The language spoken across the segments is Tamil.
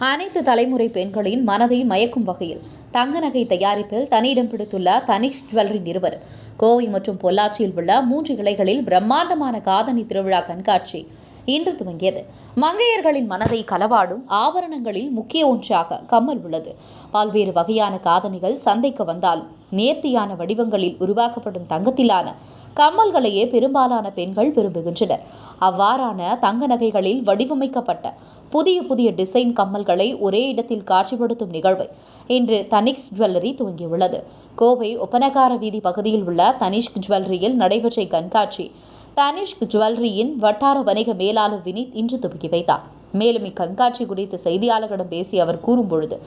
அனைத்து தலைமுறை பெண்களின் மனதை மயக்கும் வகையில் தங்க நகை தயாரிப்பில் தனியிடம் பிடித்துள்ள தனிஷ் ஜுவல்லரி நிறுவனம் கோவை மற்றும் பொள்ளாச்சியில் உள்ள 3 கிளைகளில் பிரம்மாண்டமான காதணி திருவிழா கண்காட்சி இன்று துவங்கியது. மங்கையர்களின் மனதை களவாடும் ஆபரணங்களில் முக்கிய ஒன்றாக கம்மல் உள்ளது. பல்வேறு வகையான காதணிகள் சந்தைக்கு வந்தால் நேர்த்தியான வடிவங்களில் உருவாக்கப்படும் தங்கத்திலான கம்மல்களையே பெரும்பாலான பெண்கள் விரும்புகின்றனர். அவ்வாறான தங்க நகைகளில் வடிவமைக்கப்பட்ட புதிய டிசைன் கம்மல்களை ஒரே இடத்தில் காட்சிப்படுத்தும் நிகழ்வை இன்று தனிஷ் ஜுவல்லரி துவங்கியுள்ளது. கோவை ஒப்பனகார வீதி பகுதியில் உள்ள தனிஷ் ஜுவல்லரியில் நடைபெற்ற கண்காட்சி தனிஷ் ஜுவல்லரியின் வட்டார வணிக மேலாளர் வினித் இன்று துவக்கி வைத்தார். மேலும் இக்கண்காட்சி குறித்து செய்தியாளர்களிடம் பேசிய அவர் கூறும்பொழுது,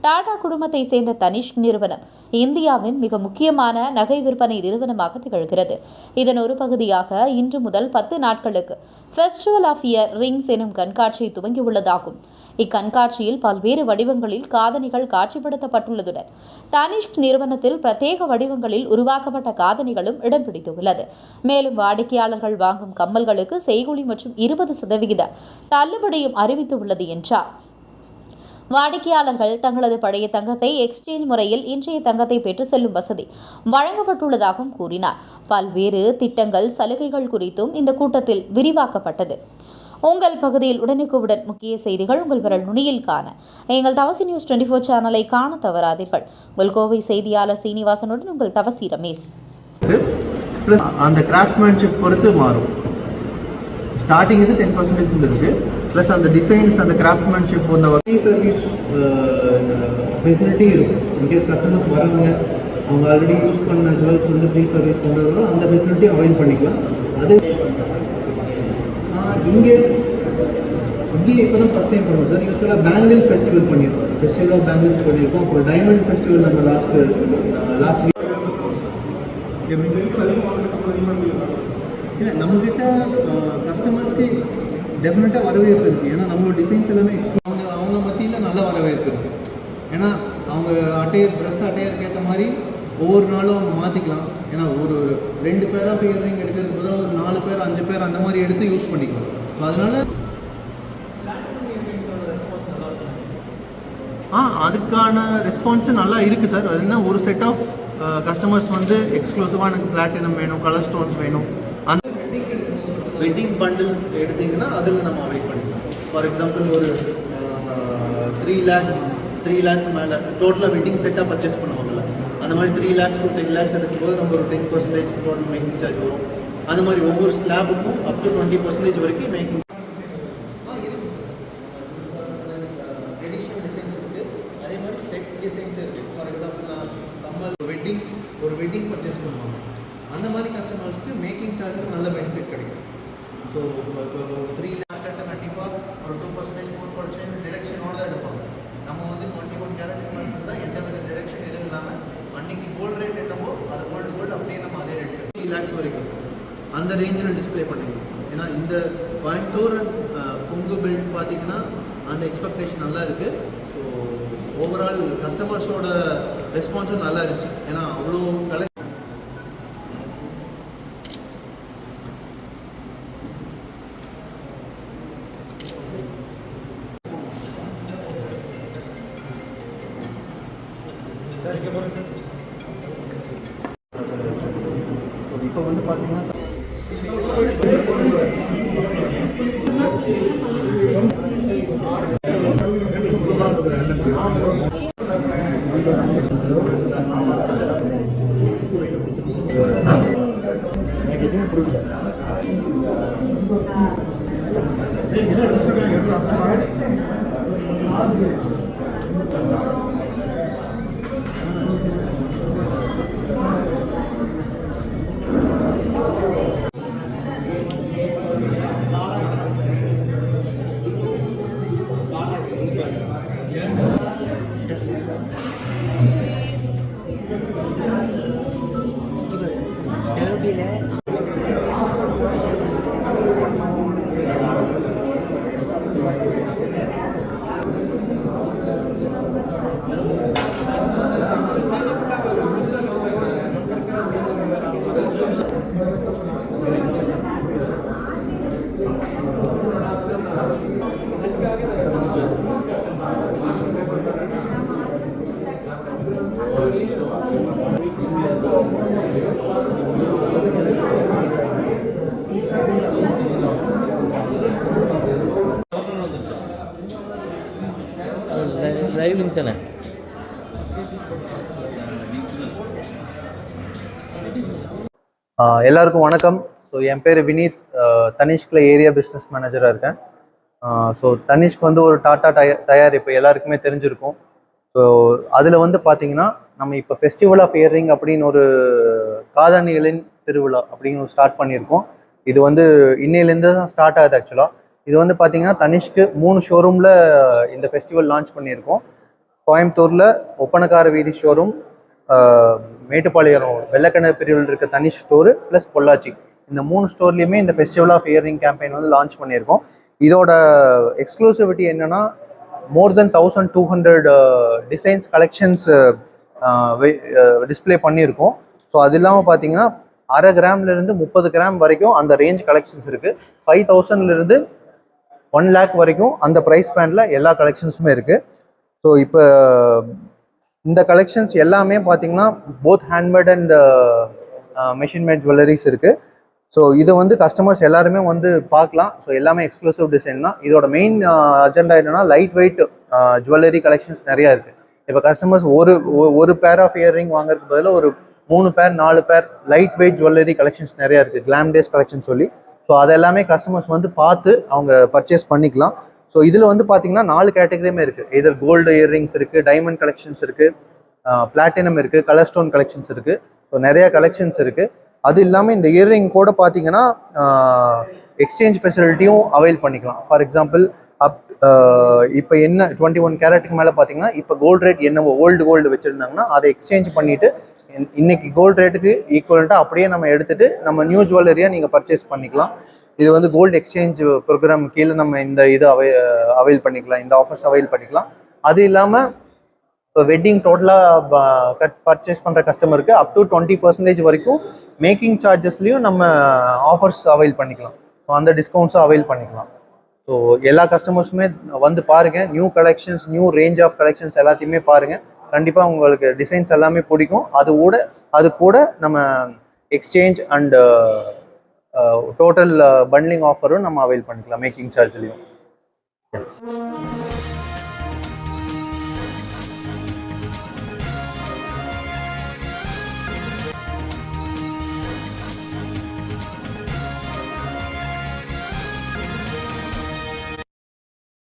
டாடா குடும்பத்தை சேர்ந்த தனிஷ் நிறுவனம் இந்தியாவின் மிக முக்கியமான நகை விற்பனை நிறுவனமாக திகழ்கிறது. இதன் ஒரு பகுதியாக இன்று முதல் 10 நாட்களுக்கு ஃபெஸ்டிவல் ஆஃப் இயர் ரிங்ஸ் எனும் கண்காட்சியை துவங்கியுள்ளதாகும். இக்கண்காட்சியில் பல்வேறு வடிவங்களில் காதணிகள் காட்சிப்படுத்தப்பட்டுள்ளதுடன் தனிஷ் நிறுவனத்தில் பிரத்யேக வடிவங்களில் உருவாக்கப்பட்ட காதணிகளும் இடம் பிடித்துள்ளது. மேலும் வாடிக்கையாளர்கள் வாங்கும் கம்மல்களுக்கு செய்கூலி மற்றும் 20% தள்ளுபடியும் அறிவித்துள்ளது என்றார். வாடிக்கையாளர்கள் தங்களது பழைய தங்கத்தை எக்ஸ்சேஞ்ச் முறையில் இன்றைய தங்கத்தை பெற்று செல்லும் வசதி வழங்கப்பட்டுள்ளதாகவும் கூறினார். பல்வேறு திட்டங்கள், சலுகைகள் குறித்தும் இந்த கூட்டத்தில் விரிவாக்கப்பட்டது. உங்கள் பகுதியில் உடனுக்குடன் முக்கிய செய்திகள் உங்கள் விரல் நுனியில் காண எங்கள் தவசி நியூஸ் 24 சேனலை காண தவறாதீர்கள். உங்கள் கோவை செய்தியாளர் சீனிவாசனுடன் உங்கள் தவசி ரமேஷ். அந்த கிராஃப்ட்மேன்ஷிப் பொறுத்து மாறும். ஸ்டார்டிங் இது 10% இருக்குது. ப்ளஸ் அந்த டிசைன்ஸ், அந்த கிராஃப்ட்மேன்ஷிப், அந்த ஃப்ரீ சர்வீஸ் ஃபெசிலிட்டி இருக்கும். இன்கேஸ் கஸ்டமர்ஸ் வரவங்க அவங்க ஆல்ரெடி யூஸ் பண்ண ஜுவல்ஸ் வந்து ஃப்ரீ சர்வீஸ் பண்ணுறதோட அந்த ஃபெசிலிட்டி அவைல் பண்ணிக்கலாம். அது இங்கே இப்போ தான் ஃபஸ்ட் டைம் பண்ணுவோம் சார். யூஸ்வலாக பேங்கிள் ஃபெஸ்டிவல் பண்ணியிருக்கோம். ஃபெஸ்டிவல் ஆஃப் பேங்கிள்ஸ் பண்ணியிருக்கோம். அப்புறம் டைமண்ட் ஃபெஸ்டிவல் நம்ம லாஸ்ட் வீக் இல்லை, நம்மக்கிட்ட கஸ்டமர்ஸ்க்கு டெஃபினட்டாக வரவேற்பு இருக்குது. ஏன்னா நம்மளோட டிசைன்ஸ் எல்லாமே அவங்க மத்தியில் நல்ல வரவேற்பு இருக்குது. ஏன்னா அவங்க ட்ரெஸ் அட்டையருக்கு ஏற்ற மாதிரி ஒவ்வொரு நாளும் அவங்க மாற்றிக்கலாம். ஏன்னா ஒரு 2 பேர் ஆஃப் இயரிங் எடுக்கிறதுக்கு பதிலாக ஒரு 4 பேர் 5 பேர் அந்த மாதிரி எடுத்து யூஸ் பண்ணிக்கலாம். ஸோ அதனால் அதுக்கான ரெஸ்பான்ஸு நல்லா இருக்குது சார். அது என்ன, ஒரு செட் ஆஃப் கஸ்டமர்ஸ் வந்து எக்ஸ்க்ளூசிவாக எனக்கு பிளாட்டினம் வேணும், கலர் ஸ்டோன்ஸ் வேணும். அந்த வெட்டிங் பண்டில் எடுத்திங்கன்னா அதில் நம்ம அவைல் பண்ணிக்கலாம். ஃபார் எக்ஸாம்பிள் ஒரு 3 லேக் மேலே டோட்டலாக வெட்டிங் செட்டாக பர்ச்சேஸ் பண்ணுவாங்கள்ல, அந்த மாதிரி 3 lakhs to 10 lakhs எடுக்கும்போது நம்ம ஒரு 10% டோட்டல் மேக்கிங் சார்ஜ் வரும். அந்த மாதிரி ஒவ்வொரு ஸ்லாபுக்கும் அப் டு 20% வரைக்கும் மேக்கிங் ட்ரெடிஷ்னல் டிசைன்ஸ் இருக்குது. அதே மாதிரி செட் டிசைன்ஸ் இருக்குது. ஃபார் எக்ஸாம்பிள் நான் கம்மல் ஒரு வெட்டிங் பர்ச்சேஸ் பண்ணுவாங்க. அந்த மாதிரி கஸ்டமர்ஸ்க்கு மேக்கிங் சார்ஜில் நல்ல பெனிஃபிட் கிடைக்கும். ஸோ இப்போ ஒரு 3 lakh கண்டிப்பாக ஒரு 2% 4% டிடக்ஷனோடு தான் எடுப்பாங்க. நம்ம வந்து 21 கேரட் இன்வெஸ்ட் தான் எந்த வித டிடக்ஷன் எதுவும் இல்லாமல் அன்றைக்கி கோல்டு ரேட் என்னவோ அது கோல்டு அப்படியே நம்ம அதே ரேட் 3 lakhs வரைக்கும் அந்த ரேஞ்சில் டிஸ்பிளே பண்ணிக்கலாம். ஏன்னா இந்த கோயம்புத்தூர் பொங்கு பில்ட் பார்த்திங்கன்னா அந்த எக்ஸ்பெக்டேஷன் நல்லா இருக்குது. ஸோ ஓவரால் கஸ்டமர்ஸோட ரெஸ்பான்ஸும் நல்லா இருந்துச்சு. ஏன்னா அவ்வளோ இப்போ வந்து பார்த்தீங்கன்னா எல்லாருக்கும் வணக்கம். ஸோ என் பேர் வினீத். தனிஷ்கில் ஏரியா பிஸ்னஸ் மேனேஜராக இருக்கேன். ஸோ தனிஷ்க் வந்து ஒரு டாட்டா தயாரிப்பு எல்லாருக்குமே தெரிஞ்சிருக்கும். ஸோ அதில் வந்து பார்த்தீங்கன்னா நம்ம இப்போ ஃபெஸ்டிவல் ஆஃப் இயரிங் அப்படின்னு ஒரு காதணிகளின் திருவிழா அப்படின்னு ஸ்டார்ட் பண்ணியிருக்கோம். இது வந்து இன்னையிலேருந்து தான் ஸ்டார்ட் ஆகுது ஆக்சுவலாக. இது வந்து பார்த்தீங்கன்னா தனிஷ்க்கு 3 ஷோரூமில் இந்த ஃபெஸ்டிவல் லான்ச் பண்ணியிருக்கோம். கோயம்புத்தூரில் ஒப்பனக்கார வீதி ஷோரூம், மேட்டுப்பாளையம் வெள்ளக்கிணறு பிரிவில் இருக்க தனிஷ் ஸ்டோரு ப்ளஸ் பொள்ளாச்சி, இந்த 3 ஸ்டோர்லேயுமே இந்த ஃபெஸ்டிவல் ஆஃப் இயரிங் கேம்பெயின் வந்து லான்ச் பண்ணியிருக்கோம். இதோட எக்ஸ்க்ளூசிவிட்டி என்னென்னா மோர் தென் 1200 டிசைன்ஸ் கலெக்ஷன்ஸ் டிஸ்பிளே பண்ணியிருக்கோம். ஸோ அது இல்லாமல் பார்த்தீங்கன்னா 1/2 கிராம்லேருந்து 30 கிராம் வரைக்கும் அந்த ரேஞ்ச் கலெக்ஷன்ஸ் இருக்குது. 5000லேருந்து 1 lakh வரைக்கும் அந்த ப்ரைஸ் பேண்டில் எல்லா கலெக்ஷன்ஸுமே இருக்குது. ஸோ இப்போ இந்த கலெக்ஷன்ஸ் எல்லாமே பார்த்தீங்கன்னா both handmade and machine mat jewelleries இருக்குது. ஸோ இதை வந்து கஸ்டமர்ஸ் எல்லாருமே வந்து பார்க்கலாம். ஸோ எல்லாமே எக்ஸ்க்ளூசிவ் டிசைன் தான். இதோட மெயின் அஜெண்டா என்னென்னா லைட் வெயிட் ஜுவல்லரி கலெக்ஷன்ஸ் நிறையா இருக்குது. இப்போ கஸ்டமர்ஸ் ஒரு பேர் ஆஃப் இயரிங் வாங்குறதுக்கு பதிலாக ஒரு 3 பேர் 4 பேர் லைட் வெயிட் ஜுவல்லரி கலெக்ஷன்ஸ் நிறையா இருக்குது, கிளாம் டேஸ் கலெக்ஷன் சொல்லி. ஸோ அதெல்லாமே கஸ்டமர்ஸ் வந்து பார்த்து அவங்க பர்ச்சேஸ் பண்ணிக்கலாம். ஸோ இதில் வந்து பார்த்தீங்கன்னா 4 கேட்டகரியுமே இருக்குது. இதர் கோல்டு இயர்ரிங்ஸ் இருக்குது, டைமண்ட் கலெக்ஷன்ஸ் இருக்குது, பிளாட்டினம் இருக்குது, கலர் ஸ்டோன் கலெக்ஷன்ஸ் இருக்குது. ஸோ நிறையா கலெக்ஷன்ஸ் இருக்குது. அது இல்லாமல் இந்த இயர்ரிங் கூட பார்த்தீங்கன்னா எக்ஸ்சேஞ்ச் ஃபெசிலிட்டியும் அவைல் பண்ணிக்கலாம். ஃபார் எக்ஸாம்பிள் இப்போ என்ன 21 கேரட்டுக்கு மேலே பார்த்தீங்கன்னா இப்போ கோல்டு ரேட் என்னவோ ஓல்டு கோல்டு வச்சுருந்தாங்கன்னா அதை எக்ஸ்சேஞ்ச் பண்ணிவிட்டு இன்னைக்கு கோல்டு ரேட்டுக்கு ஈக்குவலண்ட்டாக அப்படியே நம்ம எடுத்துகிட்டு நம்ம நியூ ஜுவல்லரியாக நீங்கள் பர்ச்சேஸ் பண்ணிக்கலாம். இது வந்து கோல்டு எக்ஸ்சேஞ்ச் ப்ரோக்ராம் கீழே நம்ம இந்த இது அவைல் பண்ணிக்கலாம், இந்த ஆஃபர்ஸ் அவைல் பண்ணிக்கலாம். அது இல்லாமல் இப்போ வெட்டிங் டோட்டலாக பர்ச்சேஸ் பண்ணுற கஸ்டமருக்கு அப் டு 20% வரைக்கும் மேக்கிங் சார்ஜஸ்லேயும் நம்ம ஆஃபர்ஸ் அவைல் பண்ணிக்கலாம். ஸோ அந்த டிஸ்கவுண்ட்ஸும் அவைல் பண்ணிக்கலாம். ஸோ எல்லா கஸ்டமர்ஸுமே வந்து பாருங்கள், new collections, new range of collections எல்லாத்தையுமே பாருங்கள். கண்டிப்பாக உங்களுக்கு டிசைன்ஸ் எல்லாமே பிடிக்கும். அது கூட நம்ம எக்ஸ்சேஞ்ச் அண்ட் டோட்டல் பண்ட்லிங் ஆஃபரும் நம்ம அவைல் பண்ணிக்கலாம் மேக்கிங் சார்ஜ்லேயும்.